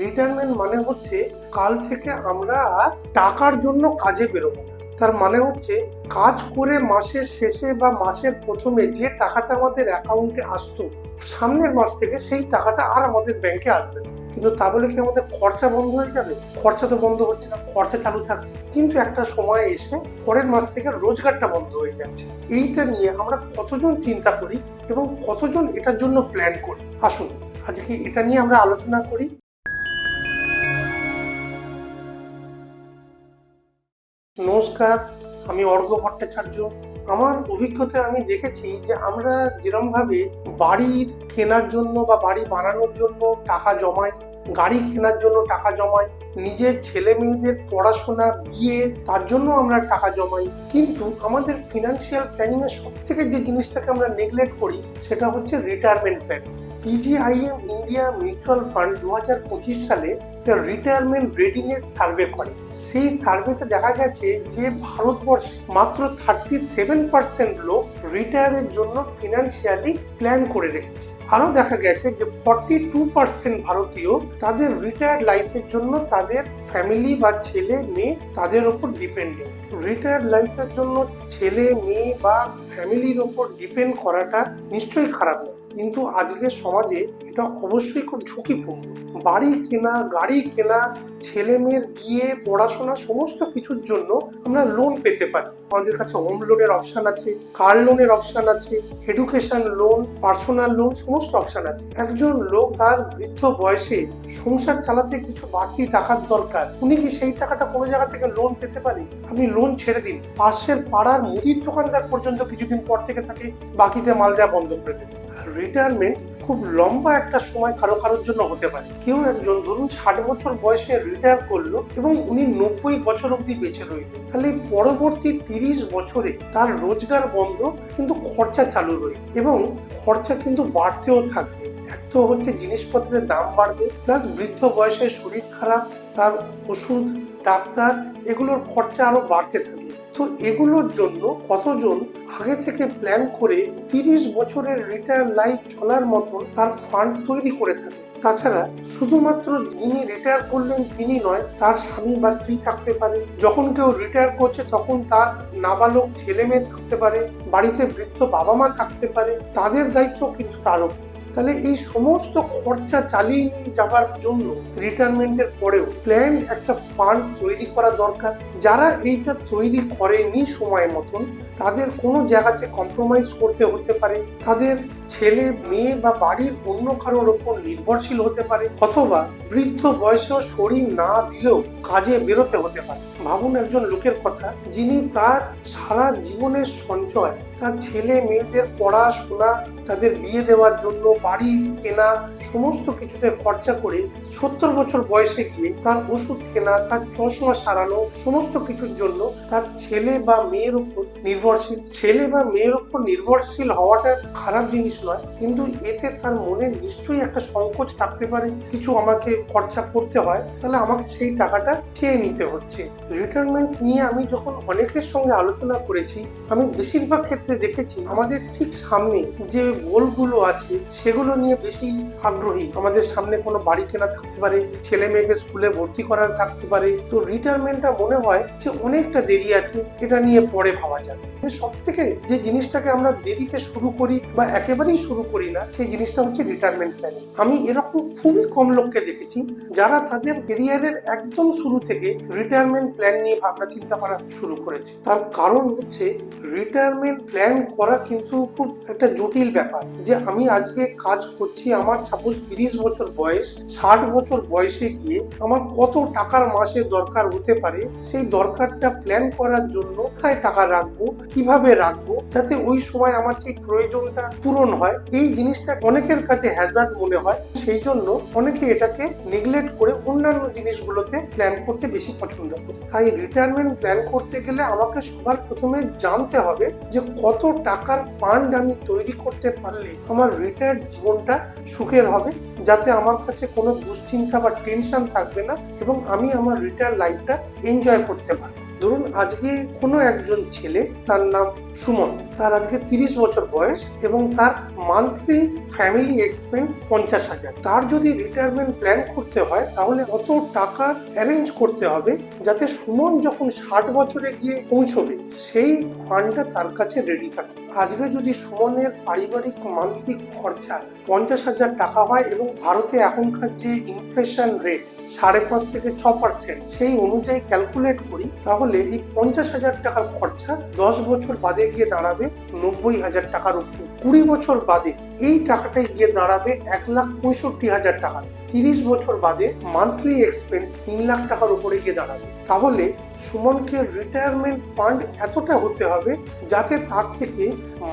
Retirement মানে হচ্ছে কাল থেকে আমরা আর টাকার জন্য কাজে বেরোবো না। তার মানে হচ্ছে কাজ করে মাসের শেষে বা মাসের প্রথমে যে টাকাটা আমাদের অ্যাকাউন্টে আসতো, সামনের মাস থেকে সেই টাকাটা আর আমাদের ব্যাংকে আসবে না। কিন্তু তা বলে কি আমাদের খরচা বন্ধ হয়ে যাবে? খরচা তো বন্ধ হচ্ছে না, খরচা চালু থাকছে, কিন্তু একটা সময় এসে পরের মাস থেকে রোজগারটা বন্ধ হয়ে যাচ্ছে। এইটা নিয়ে আমরা কতজন চিন্তা করি এবং কতজন এটার জন্য প্ল্যান করি? আসুন আজকে এটা নিয়ে আমরা আলোচনা করি। নমস্কার, আমি অর্ঘ্য ভট্টাচার্য। আমার অভিজ্ঞতায় আমি দেখেছি যে আমরা যেরকম ভাবে বাড়ি কেনার জন্য বা বাড়ি বানানোর জন্য টাকা জমাই, গাড়ি কেনার জন্য টাকা জমাই, নিজের ছেলে মেয়েদের পড়াশোনা বিয়ে তার জন্য আমরা টাকা জমাই, কিন্তু আমাদের ফিনান্সিয়াল প্ল্যানিং এর সব থেকে যে জিনিসটাকে আমরা নেগলেক্ট করি সেটা হচ্ছে retirement plan. PGIM India mutual fund 2025 সালে রিটায়ারমেন্ট রেডিনেস সার্ভে করে। সেই সার্ভেতে দেখা গেছে যে ভারতবর্ষে মাত্র 37% লোক রিটায়ারের জন্য ফিনান্সিয়ালি প্ল্যান করে রেখেছে। আরো দেখা গেছে যে 42% ভারতীয় তাদের রিটায়ার্ড লাইফের জন্য তাদের ফ্যামিলি বা ছেলে মেয়ে তাদের ওপর ডিপেন্ডেন্ট। রিটায়ার্ড লাইফের জন্য ছেলে মেয়ে বা ফ্যামিলির ওপর ডিপেন্ড করাটা নিশ্চয়ই খারাপ না, কিন্তু আজকের সমাজে এটা অবশ্যই খুব ঝুঁকিপূর্ণ। বাড়ি কেনা, গাড়ি কেনা, ছেলে মেয়ের বিয়ে, পড়াশোনা সমস্ত কিছুর জন্য আমরা লোন পেতে পারি। আমাদের কাছে হোম লোনের অপশন আছে, কার লোনের অপশন আছে, এডুকেশন লোন, পার্সোনাল লোন, সমস্ত অপশন আছে। একজন লোক তার বৃদ্ধ বয়সে সংসার চালাতে কিছু বাড়তি টাকার দরকার, উনি কি সেই টাকাটা কোনো জায়গা থেকে লোন পেতে পারে? আপনি লোন ছেড়ে দিন, পাশের পাড়ার মুদির দোকানদার পর্যন্ত কিছুদিন পর থেকে তাকে বাকিতে মাল দেওয়া বন্ধ করে দেবে। রিটায়ারমেন্ট খুব লম্বা একটা সময় কারোর জন্য হতে পারে। কেউ একজন ধরুন 60 বছর বয়সে রিটায়ার করলো এবং উনি 90 বছর অব্দি বেঁচে রইল, তাহলে পরবর্তী 30 বছরে তার রোজগার বন্ধ কিন্তু খরচা চালু রইল, এবং খরচা কিন্তু বাড়তেও থাকবে। এক তো হচ্ছে জিনিসপত্রের দাম বাড়বে, প্লাস বৃদ্ধ বয়সে শরীর খারাপ, তার ওষুধ, ডাক্তার, এগুলোর খরচা আরো বাড়তে থাকে। তো এগুলোর জন্য কতজন আগে থেকে প্ল্যান করে 30 বছরের রিটায়ার লাইফ চলার মতন তার ফান্ড তৈরি করে থাকে। তাছাড়া শুধুমাত্র যিনি রিটায়ার করলেন তিনি নয়, তার স্বামী বা স্ত্রী থাকতে পারে। যখন কেউ রিটায়ার করছে তখন তার নাবালক ছেলে মেয়ে থাকতে পারে, বাড়িতে বৃদ্ধ বাবা মা থাকতে পারে, তাদের দায়িত্ব কিন্তু তার উপর। তাহলে এই সমস্ত খরচা চালিয়ে নিয়ে যাবার জন্য রিটায়ারমেন্টের পরেও প্ল্যান একটা ফান্ড তৈরি করা দরকার। যারা এইটা তৈরি করেনি সময় মতন, তাদের কোনো জায়গাতে কম্প্রোমাইজ করতে হতে পারে, তাদের ছেলে মেয়ে বা বাড়ির অন্য কারোর ওপর নির্ভরশীল হতে পারে, অথবা বৃদ্ধ বয়সেও শরীর না দিলেও কাজে বেরোতে হতে পারে। ভাবুন একজন লোকের কথা, যিনি তার সারা জীবনের সঞ্চয় তার ছেলে মেয়েদের পড়াশোনা, তাদের বিয়ে দেওয়ার জন্য, বাড়ি কেনা, সমস্ত কিছুতে খরচা করে 70 বছর বয়সে গিয়ে তার ওষুধ কেনা, তার চশমা সারানো, সমস্ত কিছুর জন্য তার ছেলে বা মেয়ের উপর নির্ভরশীল। ছেলে বা মেয়ের উপর নির্ভরশীল হওয়াটা খারাপ জিনিস নয়, কিন্তু এতে তার মনে নিশ্চয়ই একটা সংকোচ থাকতে পারে, কিছু আমাকে খরচা করতে হয়, তাহলে আমাকে সেই টাকাটা চেয়ে নিতে হচ্ছে। রিটায়ারমেন্ট নিয়ে আমি যখন অনেকের সঙ্গে আলোচনা করেছি, আমি বেশিরভাগ ক্ষেত্রে দেখেছি আমাদের ঠিক সামনে যে গোলগুলো আছে সেগুলো নিয়ে বেশি আগ্রহী। আমাদের সামনে কোনো বাড়ি কেনা থাকতে পারে, ছেলে মেয়েকে স্কুলে ভর্তি করার থাকতে পারে। তো রিটায়ারমেন্টটা মনে হয় যে অনেকটা দেরি আছে, এটা নিয়ে পরে ভাবা যাবে। সব থেকে যে জিনিসটাকে আমরা দেরিতে শুরু করি বা একেবারেই শুরু করি না, সেই জিনিসটা হচ্ছে রিটায়ারমেন্ট প্ল্যানিং। আমি এরকম খুবই কম লোককে দেখেছি যারা তাদের কেরিয়ারের একদম শুরু থেকে রিটায়ারমেন্ট প্ল্যান নিয়ে ভাবনা চিন্তা করা শুরু করেছে। তার কারণ হচ্ছে রিটায়ারমেন্ট প্ল্যান করা কিন্তু খুব একটা জটিল ব্যাপার। যে আমি আজকে কাজ করছি, আমার সাপোজ 30 বছর বয়স, 60 বছর বয়সে গিয়ে আমার কত টাকার মাসে দরকার হতে পারে, সেই দরকারটা প্ল্যান করার জন্য কোথায় টাকা রাখবো, কিভাবে রাখবো, যাতে ওই সময় আমার সেই প্রয়োজনটা পূরণ হয়, এই জিনিসটা অনেকের কাছে হ্যাজার্ড মনে হয়। সেই জন্য অনেকে এটাকে নেগলেক্ট করে অন্যান্য জিনিসগুলোতে প্ল্যান করতে বেশি পছন্দ করে। তাই রিটায়ারমেন্ট প্ল্যান করতে গেলে আমাকে সবার প্রথমে জানতে হবে যে কত টাকার ফান্ড আমি তৈরি করতে পারলে আমার রিটায়ার্ড জীবনটা সুখের হবে, যাতে আমার কাছে কোনো দুশ্চিন্তা বা টেনশন থাকবে না এবং আমি আমার রিটায়ার লাইফটা এনজয় করতে পারবো। ধরুন আজকে কোনো একজন ছেলে, তার নাম সুমন, তার আজকে 30 বছর বয়স এবং তার মান্থলি ফ্যামিলি এক্সপেন্স 50,000। তার যদি রিটায়ারমেন্ট প্ল্যান করতে হয় তাহলে অত টাকা অ্যারেঞ্জ করতে হবে যাতে সুমন যখন 60 বছরে গিয়ে পৌঁছবে সেই ফান্ডটা তার কাছে রেডি থাকে। আজকে যদি সুমনের পারিবারিক মান্থলি খরচা 50,000 টাকা হয় এবং ভারতে এখনকার যে ইনফ্লেশন রেট 5.5 থেকে 6%, সেই অনুযায়ী ক্যালকুলেট করি তাহলে এই 50,000 টাকার খরচা 10 বছর বাদে গিয়ে দাঁড়াবে 90,000 টাকার উপর। 20 বছর বাদে এই টাকাটাই গিয়ে দাঁড়াবে 1,65,000 টাকা। 30 বছর বাদে মান্থলি এক্সপেন্স 3 লাখ টাকার উপরে গিয়ে দাঁড়াবে। তাহলে সুমনকে রিটায়ারমেন্ট ফান্ড এতটা হতে হবে যাতে তার থেকে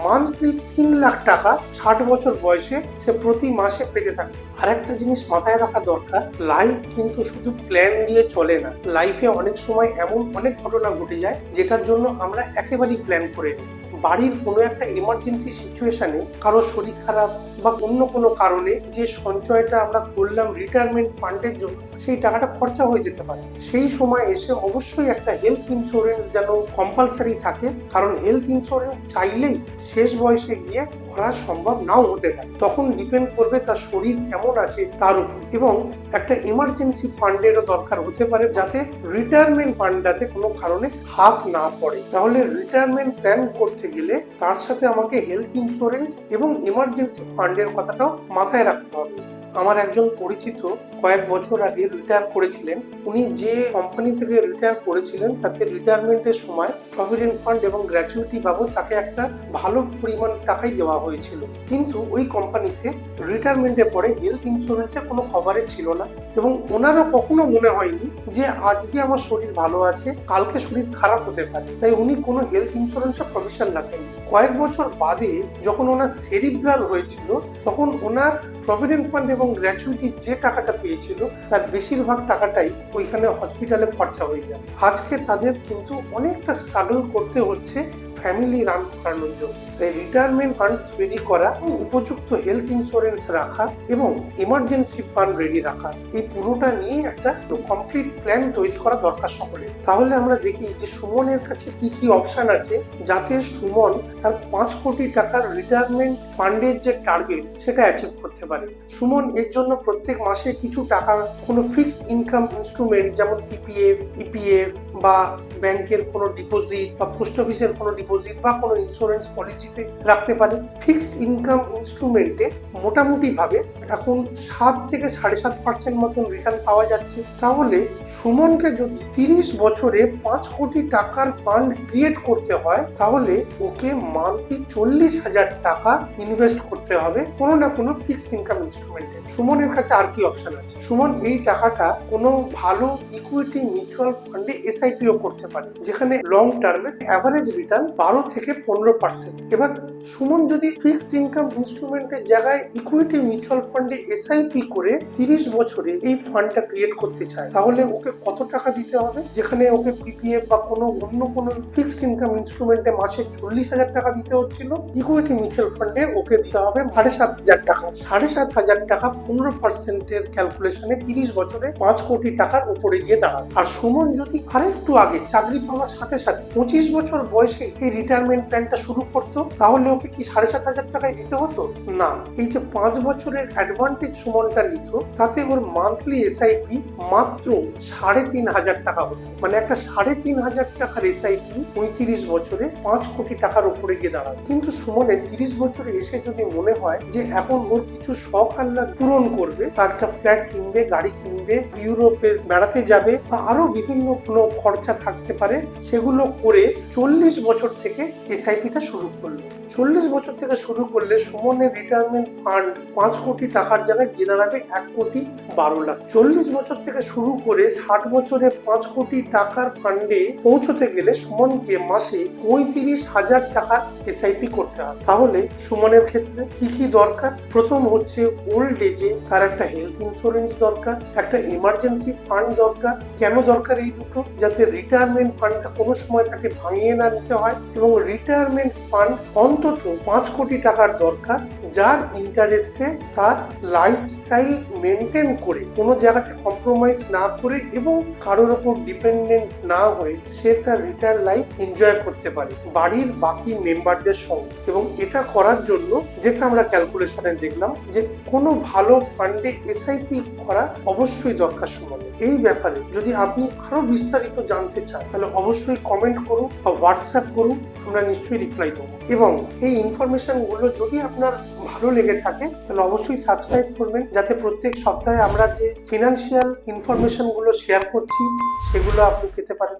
মান্থলি 3 লাখ টাকা 60 বছর বয়সে সে প্রতি মাসে পেতে থাকে। আর একটা জিনিস মাথায় রাখা দরকার, লাইফ কিন্তু শুধু প্ল্যান দিয়ে চলে না। লাইফে অনেক সময় এমন অনেক ঘটনা ঘটে যায় যেটার জন্য আমরা একেবারেই প্ল্যান করে নিই। বাড়ির কোনো একটা এমার্জেন্সি সিচুয়েশনে, কারো শরীর খারাপ বা অন্য কোনো কারণে যে সঞ্চয়টা আমরা করলাম রিটায়ারমেন্ট ফান্ডের জন্য, সেই টাকাটা খরচা হয়ে যেতে পারে। সেই সময় এসে অবশ্যই একটা হেলথ ইন্স্যুরেন্স যেন কম্পালসারি থাকে, কারণ হেলথ ইন্স্যুরেন্স চাইলেই শেষ বয়সে গিয়ে করা সম্ভব নাও হতে পারে। তখন ডিপেন্ড করবে তার শরীর কেমন আছে তার উপর। এবং একটা এমার্জেন্সি ফান্ডেরও দরকার হতে পারে যাতে রিটায়ারমেন্ট ফান্ডটাতে কোনো কারণে হাত না পড়ে। তাহলে রিটায়ারমেন্ট প্ল্যান করতে গেলে তার সাথে আমাকে হেলথ ইন্স্যুরেন্স এবং এমার্জেন্সি ফান্ডের কথাটাও মাথায় রাখতে হবে। আমার একজন পরিচিত কয়েক বছর আগে রিটায়ার করেছিলেন। উনি যে কোম্পানি থেকে রিটায়ার করেছিলেন তাতে রিটায়ারমেন্টের সময় প্রভিডেন্ট ফান্ড এবং গ্র্যাচুইটি বাবদ তাকে একটা ভালো পরিমাণ টাকাই দেওয়া হয়েছিল, কিন্তু ওই কোম্পানিতে রিটায়ারমেন্টের পরে হেলথ ইন্স্যুরেন্সের কোনো কভারেজ ছিল না এবং ওনারও কখনো মনে হয়নি যে আজকে আমার শরীর ভালো আছে, কালকে শরীর খারাপ হতে পারে, তাই উনি কোনো হেলথ ইন্স্যুরেন্সের প্রভিশন রাখেননি। কয়েক বছর বাদে যখন ওনার সেরিব্রাল হয়েছিল তখন ওনার প্রভিডেন্ট ফান্ড এবং গ্র্যাচুইটি যে টাকাটা পেয়েছিল তার বেশিরভাগ টাকাটাই ওইখানে হসপিটালে খরচা হয়ে যায়। আজকে তাদের কিন্তু অনেকটা স্ট্রাগল করতে হচ্ছে ফ্যামিলি রান করানোর জন্য। তাই রিটায়ারমেন্ট ফান্ড তৈরি করা, উপযুক্ত হেলথ ইন্স্যুরেন্স রাখা এবং এমার্জেন্সি ফান্ড রেডি রাখা, এই পুরোটা নিয়ে একটা কমপ্লিট প্ল্যান তৈরি করা দরকার সকলে। তাহলে আমরা দেখি যে সুমনের কাছে কি কি অপশন আছে যাতে সুমন তার 5 কোটি টাকার রিটায়ারমেন্ট ফান্ডের যে টার্গেট সেটা অ্যাচিভ করতে পারে। সুমন এর জন্য প্রত্যেক মাসে কিছু টাকা কোনো ফিক্সড ইনকাম ইনস্ট্রুমেন্ট যেমন পিপিএফ, ইপিএফ বা ব্যাংকের কোনো ডিপোজিট বা পোস্ট অফিসের কোনো ডিপোজিট বা কোনো ইন্স্যুরেন্স পলিসিতে রাখতে পারে। ফিক্সড ইনকাম ইনস্ট্রুমেন্টে মোটামুটি ভাবে এখন 7 থেকে 7.5% মতন রিটার্ন পাওয়া যাচ্ছে। তাহলে সুমনকে যদি 30 বছরে 5 কোটি টাকার ফান্ড ক্রিয়েট করতে হয় তাহলে ওকে মান্থলি 40,000 টাকা ইনভেস্ট করতে হবে কোনো না কোনো ফিক্সড ইনকাম ইনস্ট্রুমেন্টে। সুমনের কাছে আর কি অপশন আছে? সুমন এই টাকাটা কোনো ভালো ইকুইটি মিউচুয়াল ফান্ডে এসআইপিও করতে পারে, যেখানে লং টার্মে অ্যাভারেজ রিটার্ন 12 থেকে 15%। এবার সুমন যদি ফিক্সড ইনকাম ইনস্ট্রুমেন্টের জায়গায় ইকুইটি মিউচুয়াল ফান্ডে এসআইপি করে 30 বছরে এই ফান্ডটা ক্রিয়েট করতে চায় তাহলে ওকে কত টাকা দিতে হবে? যেখানে ওকে পিপিএফ বা কোনো অন্য কোনো ফিক্সড ইনকাম ইনস্ট্রুমেন্টে মাসে 40,000 টাকা দিতে হচ্ছিল, ইকুইটি মিউচুয়াল ফান্ডে ওকে দিতে হবে 7,500 টাকা। 7,500 টাকা 15%-এর ক্যালকুলেশনে 30 বছরে 5 কোটি টাকার উপরে গিয়ে দাঁড়াবে। আর সুমন যদি আরেকটু আগে চাকরি পাওয়ার সাথে সাথে 25 বছর বয়সে এই রিটায়ারমেন্ট প্ল্যানটা শুরু করতো তাহলে ওকে কি 7,500 টাকায় দিতে হতো না। এই যে 5 বছরের অ্যাডভান্টেজ সুমনটা নিত তাতে ওর মান্থলি এসআইপি মাত্র 3,500 টাকা হতো। মানে একটা 3,500 টাকার এসআইপি 35 বছরে 5 কোটি টাকার উপরে গিয়ে দাঁড়াবে। কিন্তু সুমনের 30 বছরে এসে যদি মনে হয় যে এখন ওর কিছু শখ আহ্লাদ পূরণ করবে, একটা ফ্ল্যাট কিনবে, গাড়ি কিনবে, ইউরোপে বেড়াতে যাবে বা আরো বিভিন্ন কোনো খরচা থাকতে পারে, সেগুলো করে 40 বছর থেকে এসআইপিটা শুরু করলো। 40 বছর থেকে শুরু করলে সুমনের রিটায়ারমেন্ট ফান্ড 5 কোটি টাকার জায়গায় গিয়ে দাঁড়াবে 1,12 লাখ। 40 বছর থেকে শুরু করে 60 বছরে 5 কোটি টাকার ফান্ডে পৌঁছতে গেলে সুমনকে মাসে 35,000 টাকার এসআইপি করতে হবে। তাহলে সুমনের ক্ষেত্রে কি কি দরকার? প্রথম হচ্ছে ওল্ড এজে তার একটা হেলথ ইন্স্যুরেন্স দরকার, একটা এমার্জেন্সি ফান্ড দরকার। কেন দরকার এই দুটো? যাতে রিটায়ারমেন্ট ফান্ডটা কোনো সময় তাকে ভাঙিয়ে না নিতে হয়, এবং রিটায়ারমেন্ট ফান্ড অন্তত 5 কোটি টাকার দরকার যার ইন্টারেস্টে তার লাইফ লাইফস্টাইল মেনটেন করে কোনো জায়গাতে কম্প্রোমাইজ না করে এবং কারোর ওপর ডিপেন্ডেন্ট না হয়ে সে তার রিটায়ার লাইফ এনজয় করতে পারে বাড়ির বাকি মেম্বারদের সঙ্গে। এবং এটা করার জন্য যেটা আমরা ক্যালকুলেশনে দেখলাম যে কোনো ভালো ফান্ডে এসআইপি করা অবশ্যই দরকার সুমন। এই ব্যাপারে যদি আপনি আরো বিস্তারিত জানতে চান তাহলে অবশ্যই কমেন্ট করুন বা হোয়াটসঅ্যাপ করুন, আমরা নিশ্চয়ই রিপ্লাই দেবো। এবং এই ইনফরমেশন গুলো যদি আপনার ভালো লেগে থাকে তাহলে অবশ্যই সাবস্ক্রাইব করবেন, যাতে প্রত্যেক সপ্তাহে আমরা যে ফিনান্সিয়াল ইনফরমেশন গুলো শেয়ার করছি সেগুলো আপনি পেতে পারেন।